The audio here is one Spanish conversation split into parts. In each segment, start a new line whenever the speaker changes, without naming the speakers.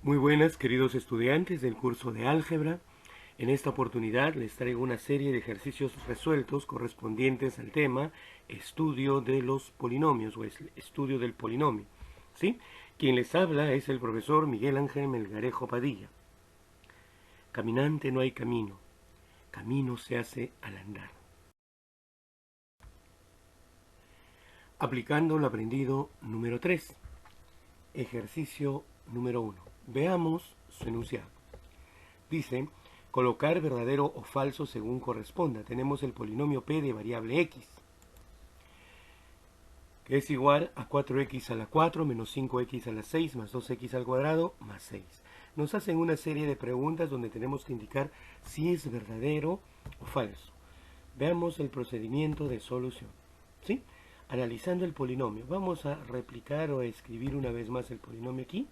Muy buenas, queridos estudiantes del curso de álgebra. En esta oportunidad les traigo una serie de ejercicios resueltos correspondientes al tema estudio de los polinomios o estudio del polinomio. ¿Sí? Quien les habla es el profesor Miguel Ángel Melgarejo Padilla. Caminante no hay camino, camino se hace al andar. Aplicando lo aprendido número 3. Ejercicio número 1. Veamos su enunciado. Dice, colocar verdadero o falso según corresponda. Tenemos el polinomio p de variable x, que es igual a 4x a la 4 menos 5x a la 6 más 2x al cuadrado más 6. Nos hacen una serie de preguntas donde tenemos que indicar si es verdadero o falso. Veamos el procedimiento de solución. ¿Sí? Analizando el polinomio, vamos a replicar o a escribir una vez más el polinomio aquí,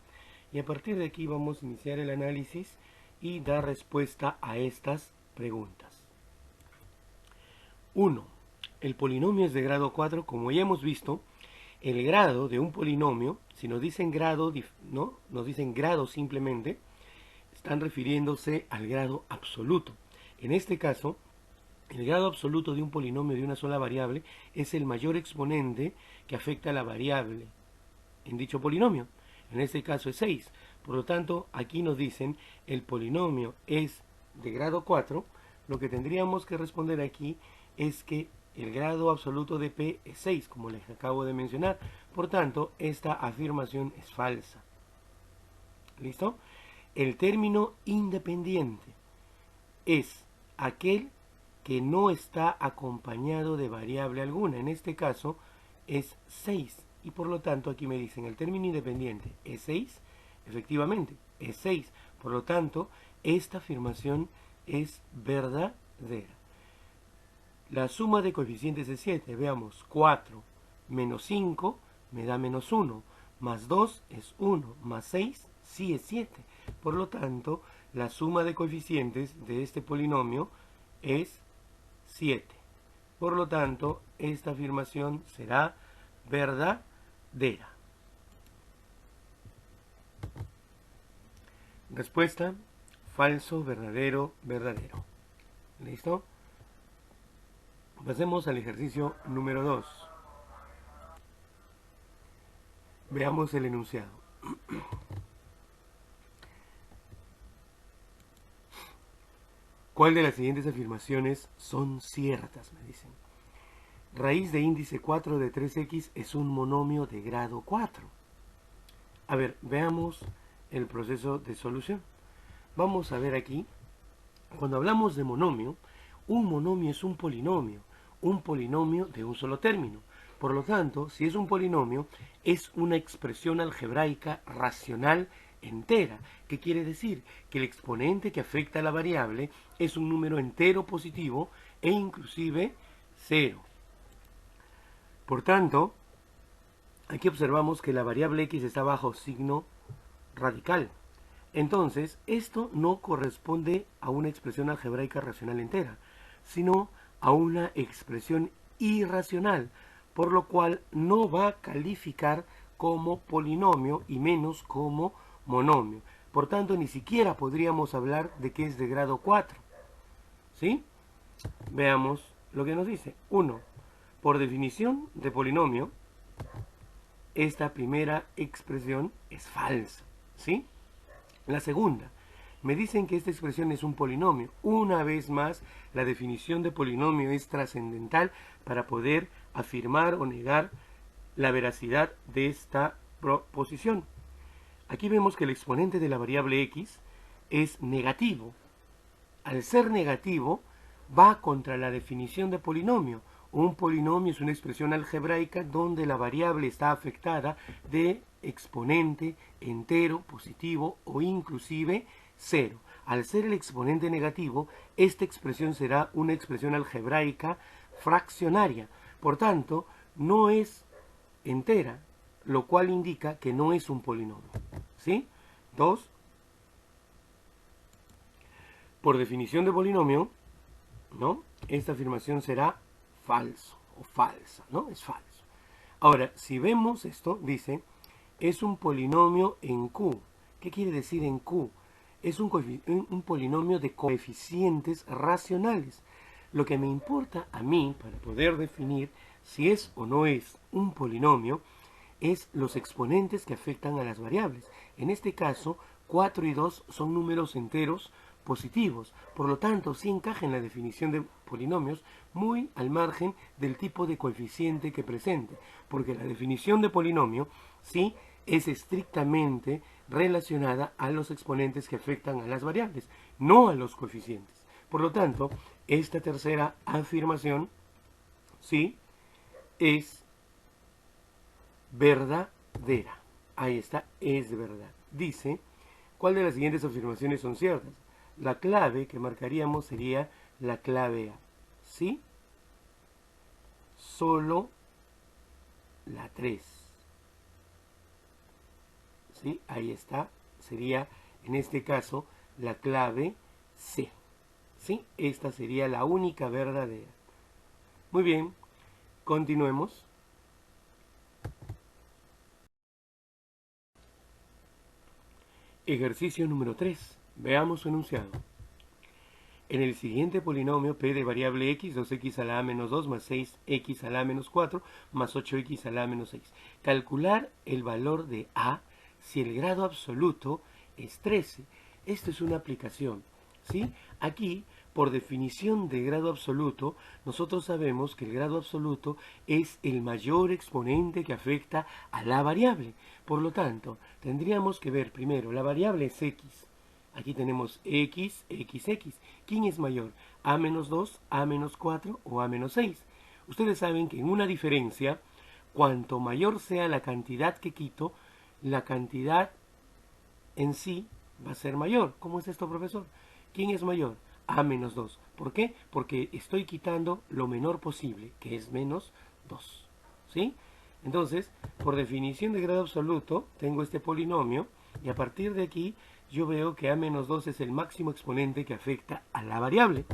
y a partir de aquí vamos a iniciar el análisis y dar respuesta a estas preguntas. 1. El polinomio es de grado 4, como ya hemos visto. El grado de un polinomio, si nos dicen grado, no, nos dicen grado simplemente, están refiriéndose al grado absoluto. En este caso, el grado absoluto de un polinomio de una sola variable es el mayor exponente que afecta a la variable en dicho polinomio. En este caso es 6. Por lo tanto, aquí nos dicen el polinomio es de grado 4. Lo que tendríamos que responder aquí es que el grado absoluto de P es 6, como les acabo de mencionar. Por tanto, esta afirmación es falsa. ¿Listo? El término independiente es aquel que no está acompañado de variable alguna. En este caso es 6. Y por lo tanto aquí me dicen el término independiente es 6. Efectivamente, es 6. Por lo tanto, esta afirmación es verdadera. La suma de coeficientes es 7. Veamos, 4 menos 5 me da menos 1. Más 2 es 1. Más 6 sí es 7. Por lo tanto, la suma de coeficientes de este polinomio es 7. Por lo tanto, esta afirmación será verdadera. Respuesta, falso, verdadero, verdadero. ¿Listo? Pasemos al ejercicio número 2. Veamos el enunciado. ¿Cuál de las siguientes afirmaciones son ciertas? Me dicen. Raíz de índice 4 de 3x es un monomio de grado 4. A ver, veamos el proceso de solución. Vamos a ver aquí, cuando hablamos de monomio, un monomio es un polinomio de un solo término. Por lo tanto, si es un polinomio, es una expresión algebraica racional entera. ¿Qué quiere decir? Que el exponente que afecta a la variable es un número entero positivo e inclusive 0. Por tanto, aquí observamos que la variable x está bajo signo radical. Entonces, esto no corresponde a una expresión algebraica racional entera, sino a una expresión irracional, por lo cual no va a calificar como polinomio y menos como monomio. Por tanto, ni siquiera podríamos hablar de que es de grado 4. ¿Sí? Veamos lo que nos dice. 1. Por definición de polinomio, esta primera expresión es falsa. ¿Sí? La segunda, me dicen que esta expresión es un polinomio. Una vez más, la definición de polinomio es trascendental para poder afirmar o negar la veracidad de esta proposición. Aquí vemos que el exponente de la variable x es negativo. Al ser negativo, va contra la definición de polinomio. Un polinomio es una expresión algebraica donde la variable está afectada de exponente entero, positivo o inclusive 0. Al ser el exponente negativo, esta expresión será una expresión algebraica fraccionaria. Por tanto, no es entera, lo cual indica que no es un polinomio. ¿Sí? 2. Por definición de polinomio, ¿no? Esta afirmación será falso o falsa, ¿no? Es falso. Ahora, si vemos esto, dice, es un polinomio en Q. ¿Qué quiere decir en Q? Es un polinomio de coeficientes racionales. Lo que me importa a mí, para poder definir si es o no es un polinomio, es los exponentes que afectan a las variables. En este caso, 4 y 2 son números enteros positivos. Por lo tanto, sí encaja en la definición de polinomios muy al margen del tipo de coeficiente que presente. Porque la definición de polinomio sí es estrictamente relacionada a los exponentes que afectan a las variables, no a los coeficientes. Por lo tanto, esta tercera afirmación sí es verdadera. Ahí está, es verdad. Dice, ¿cuál de las siguientes afirmaciones son ciertas? La clave que marcaríamos sería la clave A. ¿Sí? Solo la 3. ¿Sí? Ahí está. Sería, en este caso, la clave C. ¿Sí? Esta sería la única verdadera. Muy bien. Continuemos. Ejercicio número 3. Veamos su enunciado. En el siguiente polinomio p de variable x, 2x a la a menos 2 más 6x a la a menos 4 más 8x a la a menos 6. Calcular el valor de a si el grado absoluto es 13. Esto es una aplicación, ¿sí? Aquí, por definición de grado absoluto, nosotros sabemos que el grado absoluto es el mayor exponente que afecta a la variable. Por lo tanto, tendríamos que ver primero, la variable es x. Aquí tenemos x, x, x. ¿Quién es mayor? ¿A menos 2, A menos 4 o A menos 6? Ustedes saben que en una diferencia, cuanto mayor sea la cantidad que quito, la cantidad en sí va a ser mayor. ¿Cómo es esto, profesor? ¿Quién es mayor? A menos 2. ¿Por qué? Porque estoy quitando lo menor posible, que es menos 2. ¿Sí? Entonces, por definición de grado absoluto, tengo este polinomio, y a partir de aquí yo veo que A menos 2 es el máximo exponente que afecta a la variable.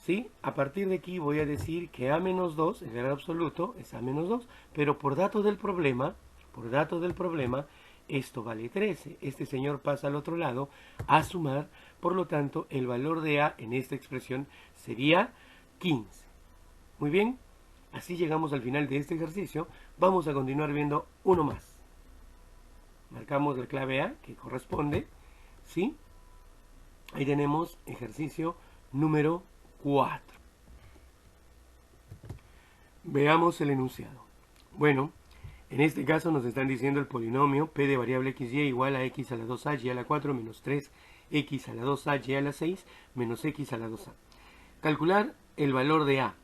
¿Sí? A partir de aquí voy a decir que A menos 2, el grado absoluto, es A menos 2, pero por dato del problema, esto vale 13. Este señor pasa al otro lado a sumar, por lo tanto, el valor de A en esta expresión sería 15. Muy bien, así llegamos al final de este ejercicio. Vamos a continuar viendo uno más. Marcamos la clave A, que corresponde, ¿sí? Ahí tenemos ejercicio número 4. Veamos el enunciado. Bueno, en este caso nos están diciendo el polinomio p de variable xy igual a x a la 2a y a la 4 menos 3x a la 2a y a la 6 menos x a la 2a. Calcular el valor de a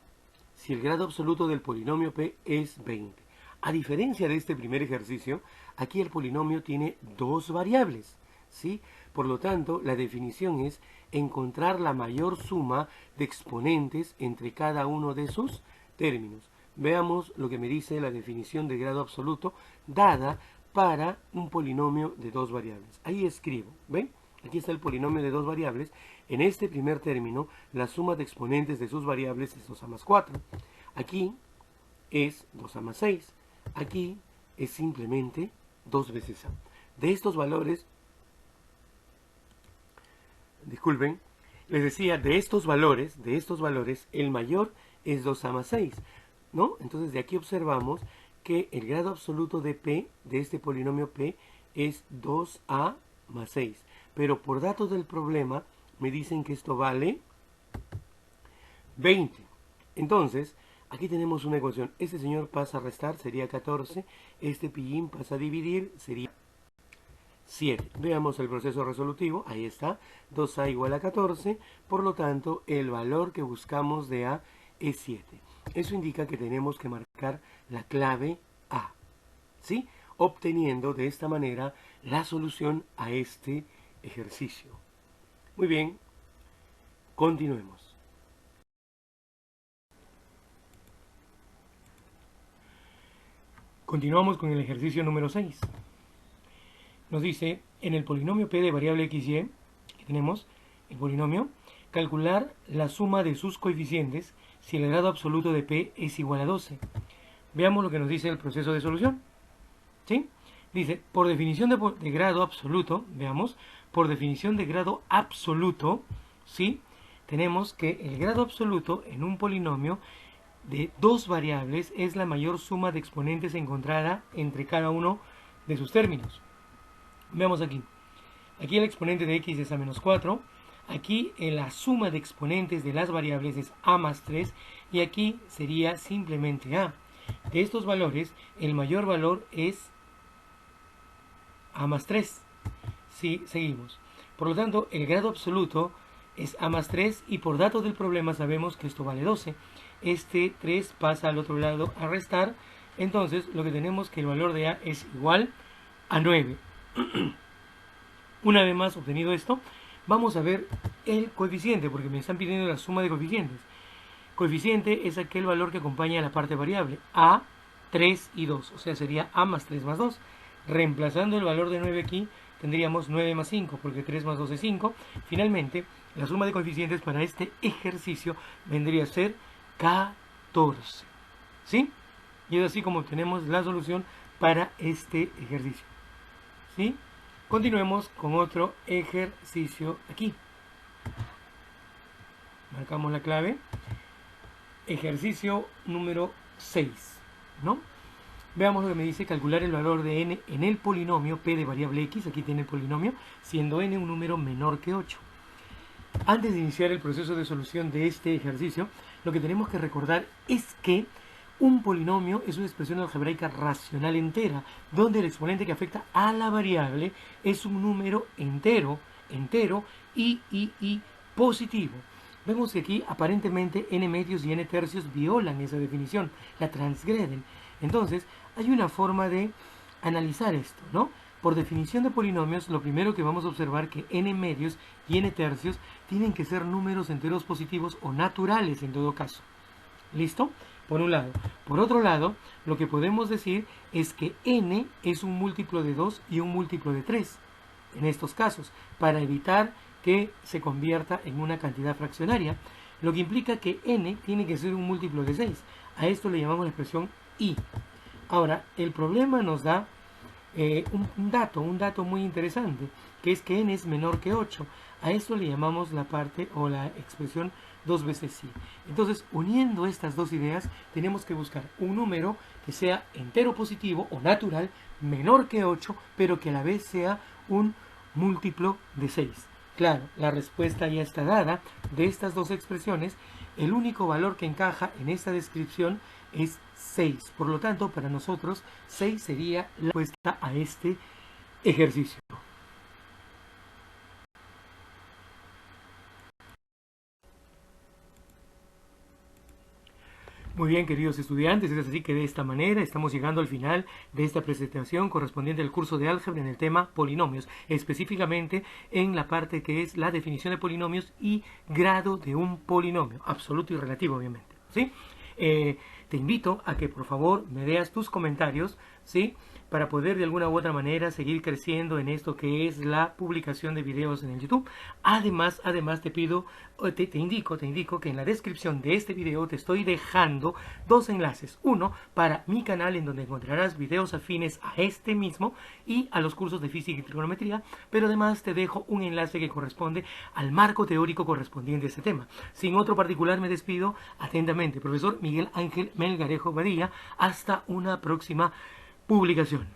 si el grado absoluto del polinomio p es 20. A diferencia de este primer ejercicio, aquí el polinomio tiene dos variables, ¿sí? Por lo tanto, la definición es encontrar la mayor suma de exponentes entre cada uno de sus términos. Veamos lo que me dice la definición de grado absoluto dada para un polinomio de dos variables. Ahí escribo, ¿ven? Aquí está el polinomio de dos variables. En este primer término, la suma de exponentes de sus variables es 2a más 4. Aquí es 2a más 6. Aquí es simplemente 2 veces a. De estos valores, disculpen, les decía, de estos valores, el mayor es 2a más 6, ¿no? Entonces de aquí observamos que el grado absoluto de p, de este polinomio p, es 2a más 6. Pero por datos del problema me dicen que esto vale 20. Entonces, aquí tenemos una ecuación. Este señor pasa a restar, sería 14. Este pillín pasa a dividir, sería 7. Veamos el proceso resolutivo. Ahí está. 2a igual a 14. Por lo tanto, el valor que buscamos de a es 7. Eso indica que tenemos que marcar la clave a, ¿sí? Obteniendo de esta manera la solución a este ejercicio. Muy bien. Continuemos. Continuamos con el ejercicio número 6. Nos dice, en el polinomio p de variable xy, aquí tenemos el polinomio, calcular la suma de sus coeficientes si el grado absoluto de p es igual a 12. Veamos lo que nos dice el proceso de solución. ¿Sí? Dice, por definición de grado absoluto, veamos, por definición de grado absoluto, ¿sí? Tenemos que el grado absoluto en un polinomio de dos variables es la mayor suma de exponentes encontrada entre cada uno de sus términos. Veamos aquí. Aquí el exponente de x es a menos 4. Aquí la suma de exponentes de las variables es a más 3. Y aquí sería simplemente a. De estos valores, el mayor valor es a más 3. Sí, seguimos. Por lo tanto, el grado absoluto es a más 3 y por datos del problema sabemos que esto vale 12. Este 3 pasa al otro lado a restar. Entonces, lo que tenemos que el valor de a es igual a 9. Una vez más obtenido esto, vamos a ver el coeficiente, porque me están pidiendo la suma de coeficientes. Coeficiente es aquel valor que acompaña a la parte variable, a, 3 y 2, o sea, sería a más 3 más 2. Reemplazando el valor de 9 aquí, tendríamos 9 más 5, porque 3 más 2 es 5. Finalmente, la suma de coeficientes para este ejercicio vendría a ser 14. ¿Sí? Y es así como obtenemos la solución para este ejercicio. ¿Sí? Continuemos con otro ejercicio aquí. Marcamos la clave. Ejercicio número 6, ¿no? Veamos lo que me dice: calcular el valor de n en el polinomio p de variable x, aquí tiene el polinomio, siendo n un número menor que 8. Antes de iniciar el proceso de solución de este ejercicio, lo que tenemos que recordar es que un polinomio es una expresión algebraica racional entera, donde el exponente que afecta a la variable es un número entero y positivo. Vemos que aquí aparentemente n medios y n tercios violan esa definición, la transgreden. Entonces, hay una forma de analizar esto, ¿no? Por definición de polinomios, lo primero que vamos a observar que n medios y n tercios tienen que ser números enteros positivos o naturales en todo caso. ¿Listo? Por un lado. Por otro lado, lo que podemos decir es que n es un múltiplo de 2 y un múltiplo de 3 en estos casos, para evitar que se convierta en una cantidad fraccionaria, lo que implica que n tiene que ser un múltiplo de 6. A esto le llamamos la expresión i. Ahora, el problema nos da un dato muy interesante, que es que n es menor que 8. A esto le llamamos la parte o la expresión 2 veces i. Entonces, uniendo estas dos ideas, tenemos que buscar un número que sea entero positivo o natural, menor que 8, pero que a la vez sea un múltiplo de 6. Claro, la respuesta ya está dada. De estas dos expresiones, el único valor que encaja en esta descripción es 6. Por lo tanto, para nosotros, 6 sería la respuesta a este ejercicio. Muy bien, queridos estudiantes, es así que de esta manera estamos llegando al final de esta presentación correspondiente al curso de álgebra en el tema polinomios, específicamente en la parte que es la definición de polinomios y grado de un polinomio, absoluto y relativo, obviamente, ¿sí? Te invito a que por favor me deas tus comentarios, ¿sí? Para poder de alguna u otra manera seguir creciendo en esto que es la publicación de videos en el YouTube. Además te indico que en la descripción de este video te estoy dejando dos enlaces. Uno para mi canal, en donde encontrarás videos afines a este mismo y a los cursos de física y trigonometría, pero además te dejo un enlace que corresponde al marco teórico correspondiente a este tema. Sin otro particular me despido atentamente, profesor Miguel Ángel Melgarejo Badilla. Hasta una próxima publicación.